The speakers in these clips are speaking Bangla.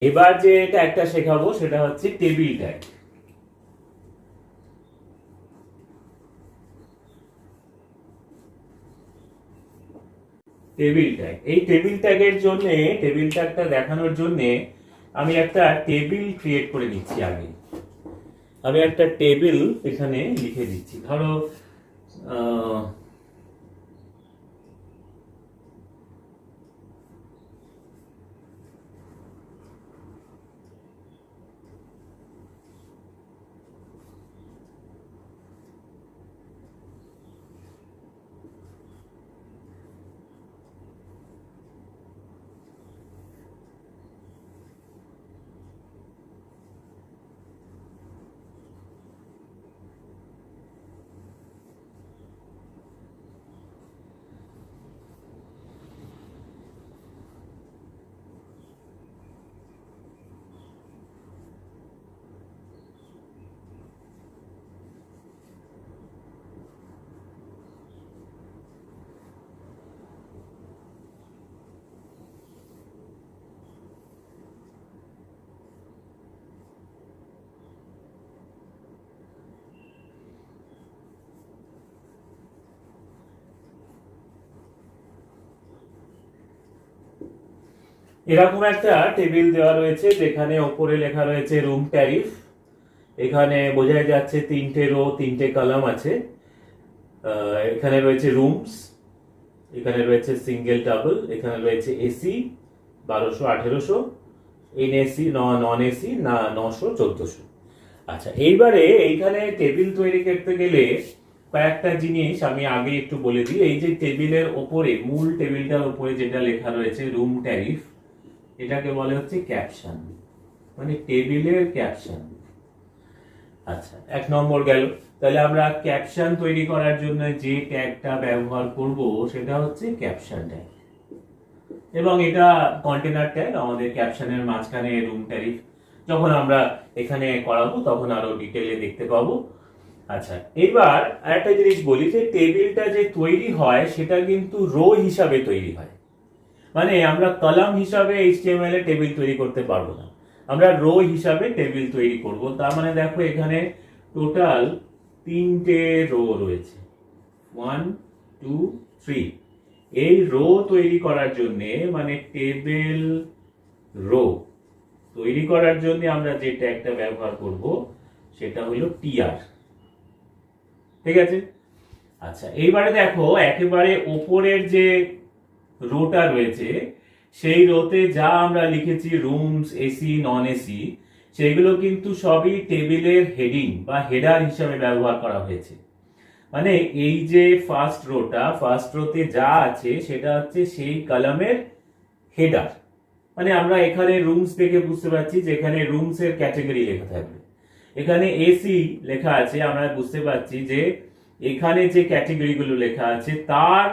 এবার যে ট্যাগটা শেখাবো সেটা হচ্ছে টেবিল ট্যাগ। টেবিল ট্যাগ, এই টেবিল ট্যাগের জন্য, টেবিল ট্যাগটা দেখানোর জন্য আমি একটা টেবিল ক্রিয়েট করে নিচ্ছি। আগে আমি একটা টেবিল এখানে লিখে দিচ্ছি। ধরো এরকম একটা টেবিল দেওয়া রয়েছে যেখানে ওপরে লেখা রয়েছে রুম ট্যারিফ। এখানে বোঝা যাচ্ছে 3টে রো, 3টে কলাম আছে। এখানে রয়েছে রুমস, এখানে রয়েছে সিঙ্গেল ডাবল, এখানে রয়েছে এসি 1200 1800, এনএসি নন এসি না 900 1400। আচ্ছা, এইবারে এইখানে টেবিল তৈরি করতে গেলে কয়েকটা জিনিস আমি আগে একটু বলে দিই। এই যে টেবিলের ওপরে, মূল টেবিলটার ওপরে যেটা লেখা রয়েছে রুম ট্যারিফ, এটাকে বলে হচ্ছে ক্যাপশন, মানে টেবিলের ক্যাপশন। আচ্ছা, 1 নম্বর গেল। তাহলে আমরা ক্যাপশন তৈরি করার জন্য যে ট্যাগটা ব্যবহার করব সেটা হচ্ছে ক্যাপশন ট্যাগ, এবং এটা কন্টেনার ট্যাগ। আমাদের ক্যাপশনের মাঝখানে রুম ট্যারিফ যখন আমরা এখানে করাবো তখন আরো ডিটেইলে দেখতে পাবো। আচ্ছা, এবার আরেকটা জিনিস বলি যে টেবিলটা যে তৈরি হয় সেটা কিন্তু রো হিসাবে তৈরি হয়। মানে আমরা কলাম হিসাবে এইচটিএমএল এ টেবিল তৈরি করতে পারবো না, আমরা রো হিসাবে টেবিল তৈরি করব। তার মানে দেখো এখানে টোটাল 3টে রো রয়েছে, 1 2 3। এই রো তৈরি করার জন্য, মানে টেবিল রো তৈরি করার জন্য আমরা যে ট্যাগটা ব্যবহার করব সেটা হলো টিআর। ঠিক আছে। আচ্ছা, এইবারে দেখো একেবারে ওপরের যে রোটা রয়েছে সেই রোতে যা আমরা লিখেছি রুমস, এসি, নন এসি, সেগুলো কিন্তু সবই টেবিলের হেডিং বা হেডার হিসাবে ব্যবহার করা হয়েছে। মানে এই যে ফার্স্ট রোটা, ফার্স্ট রোতে যা আছে সেটা হচ্ছে সেই কলামের হেডার। মানে আমরা এখানে রুমস দেখে বুঝতে পারছি যে এখানে রুমস এর ক্যাটাগরি লেখা থাকবে। এখানে এসি লেখা আছে, আমরা বুঝতে পারছি যে এখানে যে ক্যাটাগরি গুলো লেখা আছে তার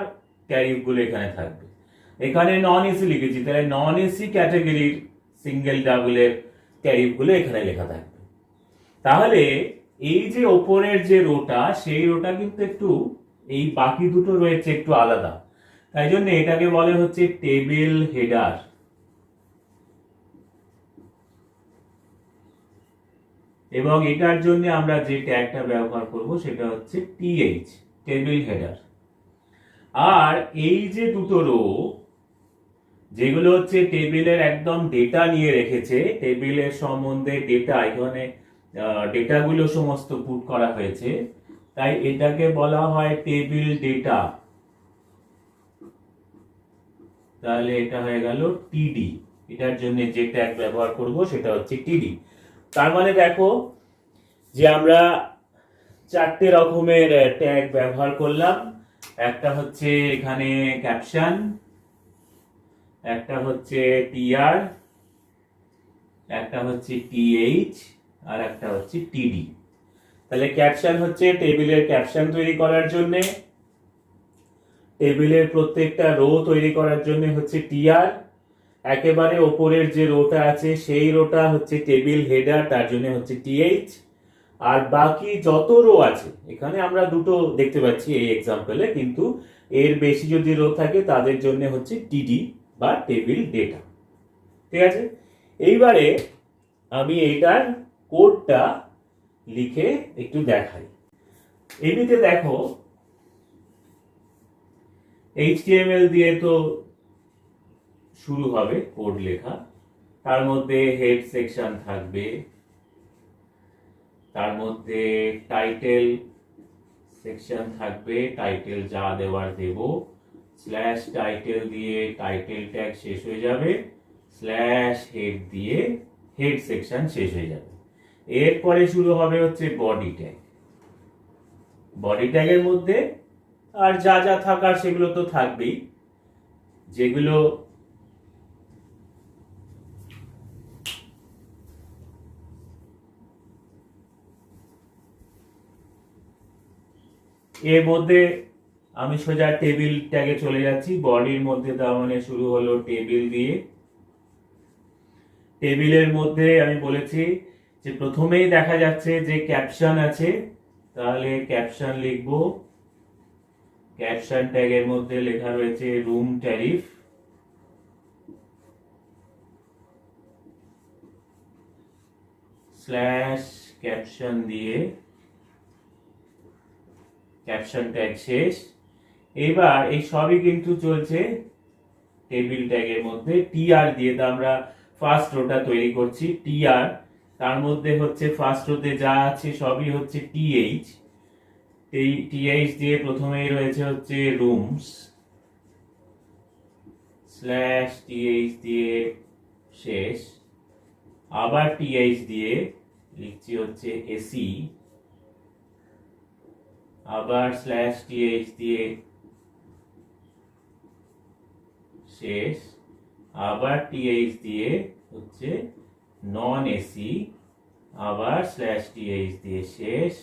ট্যারিফ গুলো এখানে থাকবে। এখানে নন এসি লিখেছি, তাহলে নন এসি ক্যাটাগরির সিঙ্গেল ডাবলের ট্যারিফ গুলো এখানে লেখা থাকবে। তাহলে এই যে ওপরের যে রোটা, সেই রোটা কিন্তু একটু, এই বাকি দুটো রয়েছে একটু আলাদা, তাই জন্য এটাকে বলে হচ্ছে টেবিল হেডার। এবং এটার জন্য আমরা যে ট্যাগটা ব্যবহার করব সেটা হচ্ছে টিএইচ, টেবিল হেডার। আর এই যে দুটো রো যেগুলো হচ্ছে টেবিলের একদম ডেটা নিয়ে রেখেছে, টেবিলের সম্বন্ধে ডেটা, এখানে ডেটাগুলো সমস্ত পুট করা হয়েছে, তাই এটাকে বলা হয় টেবিল ডেটা। তাহলে এটা হয়ে গেল টিডি। এটার জন্য যে ট্যাগ ব্যবহার করব সেটা হচ্ছে টিডি। তার মানে দেখো যে আমরা 4টে রকমের ট্যাগ ব্যবহার করলাম। একটা হচ্ছে এখানে ক্যাপশন, একটা হচ্ছে টিআর, একটা হচ্ছে টিএইচ, আর একটা হচ্ছে টিডি। তাহলে ক্যাপশন হচ্ছে টেবিলের ক্যাপশন তৈরি করার জন্য, টেবিলের প্রত্যেকটা রো তৈরি করার জন্য হচ্ছে টিআর, একেবারে ওপরের যে রোটা আছে সেই রোটা হচ্ছে টেবিল হেডার, তার জন্য হচ্ছে টিএইচ, আর বাকি যত রো আছে, এখানে আমরা দুটো দেখতে পাচ্ছি এই এক্সাম্পলে, কিন্তু এর বেশি যদি রো থাকে তাদের জন্য হচ্ছে টিডি বা টেবিল ডেটা। ঠিক আছে। এইবারে আমি এইটার কোডটা লিখে একটু দেখাই। এমনিতে দেখো HTML দিয়ে তো শুরু হবে কোড লেখা, তার মধ্যে হেড সেকশন থাকবে, তার মধ্যে টাইটেল সেকশন থাকবে, টাইটেল যা দেওয়ার দেব, স্ল্যাশ টাইটেল দিয়ে টাইটেল ট্যাগ শেষ হয়ে যাবে, স্ল্যাশ হেড দিয়ে হেড সেকশন শেষ হয়ে যাবে। এরপরে শুরু হবে হচ্ছে বডি ট্যাগ। বডি ট্যাগের মধ্যে আর যা যা থাকার সেগুলো তো থাকবেই, যেগুলো এর মধ্যে আমি সোজা টেবিল ট্যাগে চলে যাচ্ছি। বডির মধ্যে তার মানে শুরু হলো টেবিল দিয়ে। টেবিলের মধ্যে আমি বলেছি যে প্রথমেই দেখা যাচ্ছে যে ক্যাপশন আছে, তাহলে ক্যাপশন লিখব। ক্যাপশন ট্যাগের মধ্যে লেখা রয়েছে রুম ট্যারিফ, স্ল্যাশ ক্যাপশন দিয়ে ক্যাপশন ট্যাগ শেষ। এবার এই সবই কিন্তু চলছে টেবিল ট্যাগের মধ্যে। টিআর দিয়ে তো আমরা ফার্স্ট রোটা তৈরি করছি। টিআর তার মধ্যে হচ্ছে ফার্স্ট রোতে যা আছে সবই হচ্ছে টিএইচ। এই টিএইচ দিয়ে প্রথমেই রয়েছে হচ্ছে রুমস, স্ল্যাশ টিএইচ দিয়ে শেষ। আবার টিএইচ দিয়ে লিখছি হচ্ছে এসি, আবার স্ল্যাশ টিএইচ দিয়ে শেষ, আবার টিএইচ দিয়ে হচ্ছে নন এসি, আবার স্ল্যাশ টিএইচ দিয়ে শেষ,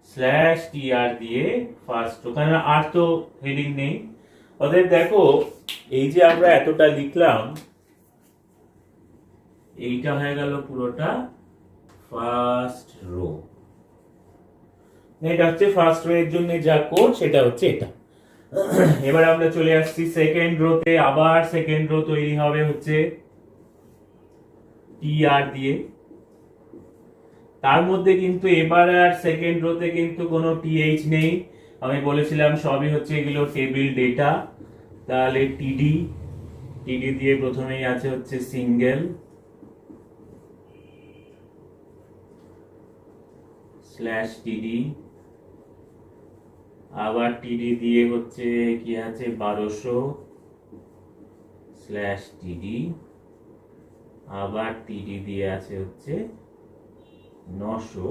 স্ল্যাশ টিআর দিয়ে ফার্স্ট। ওখানে আর তো হেডিং নেই। অতএব দেখো এই যে আমরা এতটা লিখলাম, এইটা হয়ে গেল পুরোটা ফার্স্ট রো। এটা হচ্ছে ফার্স্ট রো এর জন্য যা কোড সেটা হচ্ছে এটা। এবার আমরা চলে আসছি সেকেন্ড রোতে। আবার সেকেন্ড রো তৈরি হবে হচ্ছে টিআর দিয়ে। তার মধ্যে কিন্তু এবার আর সেকেন্ড রোতে কিন্তু কোনো টিএইচ নেই। আমি বলেছিলাম সবই হচ্ছে এগুলো টেবিল ডেটা। তাহলে টিডি, টিডি দিয়ে প্রথমেই আছে হচ্ছে সিঙ্গেল, স্ল্যাশ টিডি, আবার টিডি দিয়ে হচ্ছে কি আছে 1200, স্ল্যাশ টিডি, আবার টিডি দিয়ে আছে হচ্ছে 900,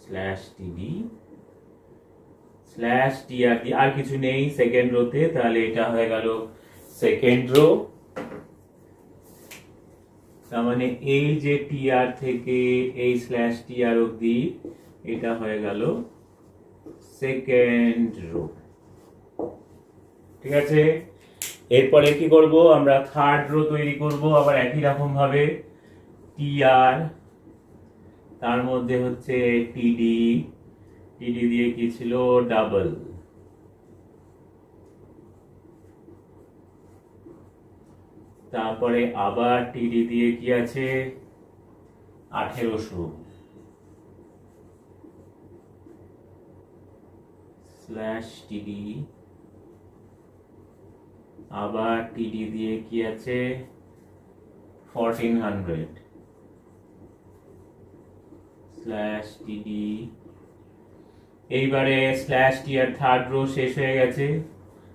স্ল্যাশ টিডি, স্ল্যাশ টিআর দিয়ে আর কিছু নেই সেকেন্ড রোতে। তাহলে এটা হয়ে গেল সেকেন্ড রো। তার মানে এই যে টিআর থেকে এই স্ল্যাশ টিআর অবধি এটা হয়ে গেল সেকেন্ড রো। ঠিক আছে, এরপরে কি করব আমরা থার্ড রো তৈরি করব আবার একই রকম ভাবে। টিআর তার মধ্যে হচ্ছে টিডি, টিডি দিয়ে কি ছিল ডাবল, তারপরে আবার টিডি দিয়ে কি আছে 1800, স্ল্যাশ টিডি, আবার টিডি দিয়ে কি আছে 1400, স্ল্যাশ টিডি। এইবারে স্ল্যাশ টিআর থার্ড রো শেষ হয়ে গেছে।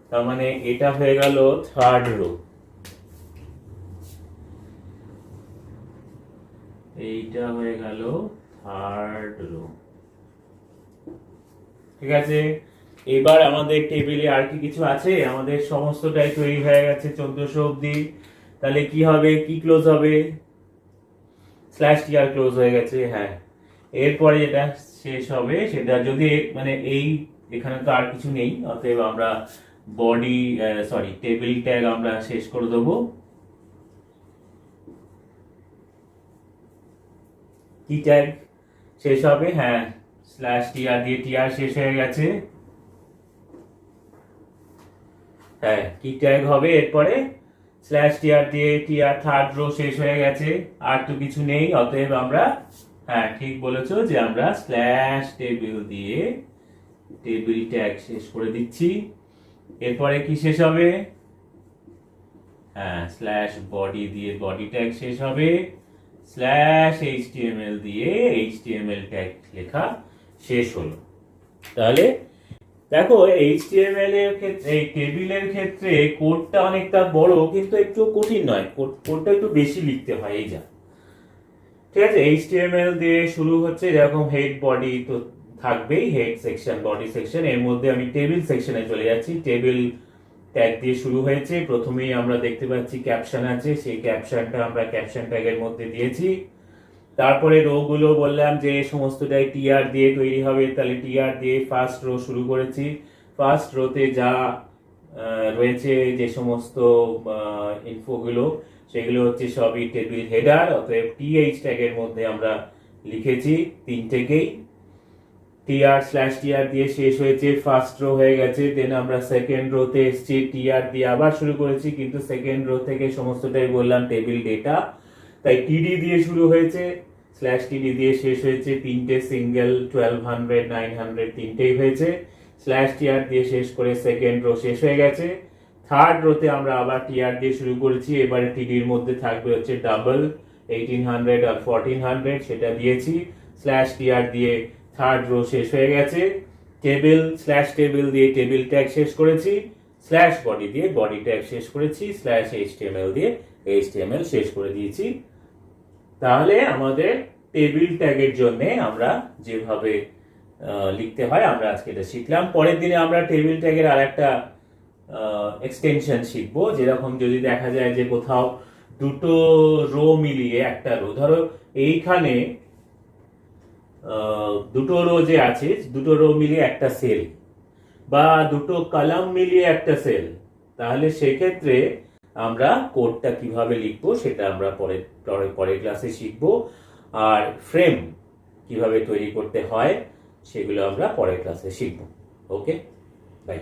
তার মানে এটা হয়ে গেল থার্ড রো। এইটা হয়ে গেল থার্ড রো। ঠিক আছে, এবার আমাদের টেবিলে আর কি কিছু আছে? আমাদের সমস্তটাই তৈরি হয়ে গেছে 1400 অবধি। তাহলে কি হবে, কি ক্লোজ হবে? স্ল্যাশ টিআর ক্লোজ হয়ে গেছে। হ্যাঁ, এরপরে যেটা শেষ হবে সেটা যদি মানে এই এখানে তো আর কিছু নেই, অতএব আমরা বডি টেবিল ট্যাগ আমরা শেষ করে দেবো। কি ট্যাগ শেষ হবে? হ্যাঁ, স্ল্যাশ টিআর দিয়ে টিআর শেষ হয়ে গেছে। হ্যাঁ, কি ট্যাগ হবে এরপরে? স্ল্যাশ টিআর দিয়ে টিআর থার্ড রো শেষ হয়ে গেছে, আর তো কিছু নেই। অতএব আমরা, হ্যাঁ ঠিক বলেছো, যে আমরা স্ল্যাশ টেবিল দিয়ে টেবিল ট্যাগ শেষ করে দিচ্ছি। এরপরে কি শেষ হবে? হ্যাঁ, স্ল্যাশ বডি দিয়ে বডি ট্যাগ শেষ হবে, স্ল্যাশ এইচটিএমএল দিয়ে এইচটিএমএল ট্যাগ লেখা শেষ হলো। তাহলে দেখো, এইচটিএমএল এর ক্ষেত্রে, এই টেবিলের ক্ষেত্রে কোডটা অনেকটা বড়, কিন্তু একটু কঠিন নয়, কোডটা একটু বেশি লিখতে হয়। এই যা, ঠিক আছে। এইচটিএমএল দিয়ে শুরু হচ্ছে, যেরকম হেড বডি তো থাকবেই, হেড সেকশন বডি সেকশন, এর মধ্যে আমি টেবিল সেকশনে চলে যাচ্ছি। টেবিল ট্যাগ দিয়ে শুরু হয়েছে, প্রথমেই আমরা দেখতে পাচ্ছি ক্যাপশন আছে, সেই ক্যাপশনটা আমরা ক্যাপশন ট্যাগের মধ্যে দিয়েছি। তারপরে রো গুলো বললাম যে সমস্তটাই টিআর দিয়ে তৈরি হবে, তাহলে টিআর দিয়ে ফার্স্ট রো শুরু করেছি। ফার্স্ট রোতে যা রয়েছে, যে সমস্ত ইনফোগুলো, সেগুলো হচ্ছে সবই টেবিল হেডার। অতএব টিএইচ ট্যাগের মধ্যে আমরা লিখেছি তিনটেকেই। টিআর স্ল্যাশ টিআর দিয়ে শেষ হয়েছে, ফার্স্ট রো হয়ে গেছে। দেন আমরা সেকেন্ড রোতে এসেছি, টিআর দিয়ে আবার শুরু করেছি, কিন্তু সেকেন্ড রো থেকে সমস্তটাই বললাম টেবিল ডেটা, তাই টিডি দিয়ে শুরু হয়েছে, স্ল্যাশ টিডি দিয়ে শেষ হয়েছে। তিনটে সিঙ্গেল 1200 900 তিনটেই হয়েছে। স্ল্যাশ টিআর দিয়ে শেষ করে সেকেন্ড রো শেষ হয়ে গেছে। থার্ড রোতে আমরা আবার টিআর দিয়ে শুরু করেছি, এবারে টিডির মধ্যে থাকবে হচ্ছে ডাবল 1800 আর 1400, সেটা দিয়েছি। স্ল্যাশ টিআর দিয়ে থার্ড রো শেষ হয়ে গেছে। টেবিল স্ল্যাশ টেবিল দিয়ে টেবিল ট্যাগ শেষ করেছি, স্ল্যাশ বডি দিয়ে বডি ট্যাগ শেষ করেছি, স্ল্যাশ এইচটিএমএল দিয়ে এইচটিএমএল শেষ করে দিয়েছি। তাহলে আমাদের টেবিল ট্যাগের জন্য আমরা যেভাবে লিখতে হয়, আমরা আজকে এটা শিখলাম। পরের দিনে আমরা টেবিল ট্যাগের আর একটা এক্সটেনশন শিখবো। যেরকম যদি দেখা যায় যে কোথাও দুটো রো মিলিয়ে একটা রো, ধরো এইখানে দুটো রো যে আছে, দুটো রো মিলিয়ে একটা সেল, বা দুটো কলাম মিলিয়ে একটা সেল, তাহলে সেক্ষেত্রে আমরা কোডটা কিভাবে লিখবো সেটা আমরা পরের ক্লাসে শিখবো। আর ফ্রেম কিভাবে তৈরি করতে হয় সেগুলো আমরা পরের ক্লাসে শিখবো। ওকে, বাই।